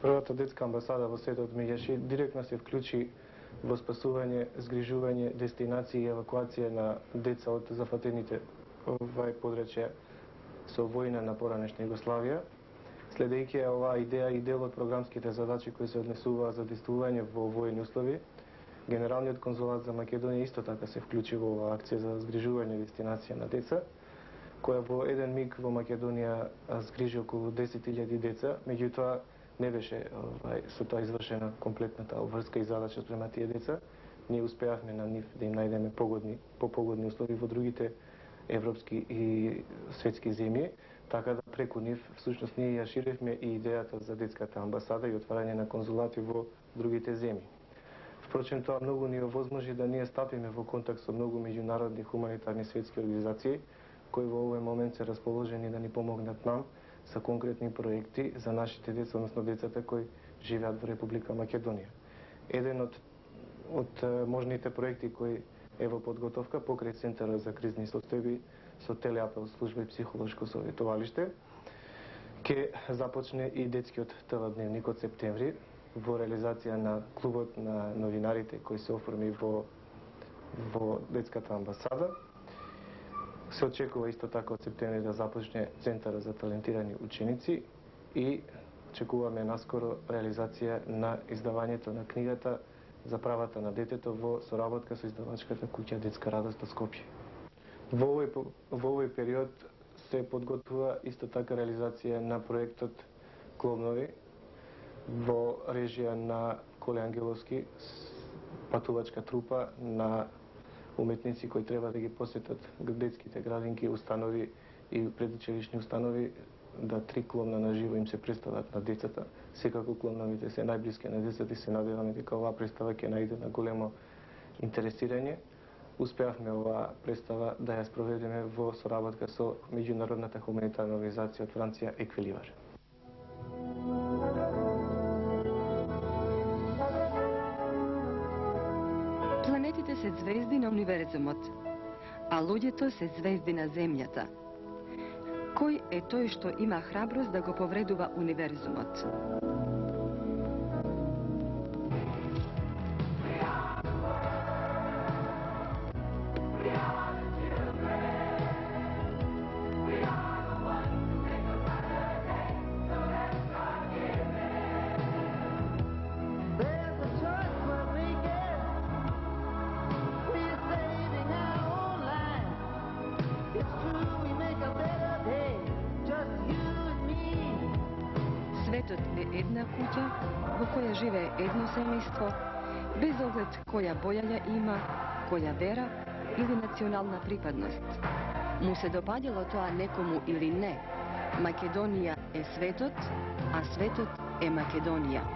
Првата детска амбасада во Светот Меѓаши директно се вклучи во спасување, згрижување, дестинација и евакуација на деца од зафатените подрачја со војна на поранешна Југославија. Следејќи оваа идеја и дел од програмските задачи кои се однесуваа за действување во војни услови, Генералниот конзулат за Македонија исто така се вклучи во оваа акција за згрижување и дестинација на деца, која во еден миг во Македонија згрижи околу 10.000 деца, меѓутоа не беше со тоа извршена комплетната обврска и задача спрема тие деца. Ние успеавме на нив да им најдеме погодни услови во другите европски и светски земји, така да преку нив всушност ние ја ширивме и идејата за детската амбасада и отварање на конзулати во другите земји. Впрочем, тоа многу ни овозможи да ние стапиме во контакт со многу меѓународни хуманитарни светски организации, кои во овој момент се расположени да ни помогнат нам со конкретни проекти за нашите деца, односно децата кои живеат во Република Македонија. Еден од можните проекти кои е во подготовка покрај Центарот за кризни состојби со телеапел служба и психолошко советувалиште, ќе започне и детскиот ТВ дневник од септември во реализација на клубот на новинарите кои се оформи во детската амбасада. Се очекува исто така од септември да започне Центарот за талентирани ученици и очекуваме наскоро реализација на издавањето на книгата за правата на детето во соработка со издавачката куќа Детска радост од Скопје. Во овој период се подготвува исто така реализација на проектот Клобнови во режија на Коле Ангеловски, патувачка трупа на уметници кои треба да ги посетат детските градинки, установи и предучилишни установи, да 3 кломна на живо им се представат на децата. Секако кломновите се најблиски на децата и се надеваме дека оваа представа ќе најде на големо интересирање. Успеавме оваа представа да ја спроведеме во соработка со меѓународната хуманитарна организација од Франција Еквиливар. Планетите се звезди на универзумот, а луѓето се звезди на земјата. Кој е тој што има храброст да го повредува универзумот? Светот е една куќа во која живее едно семејство, без оглед која боја ја има, која вера или национална припадност. Му се допаѓало тоа некому или не, Македонија е светот, а светот е Македонија.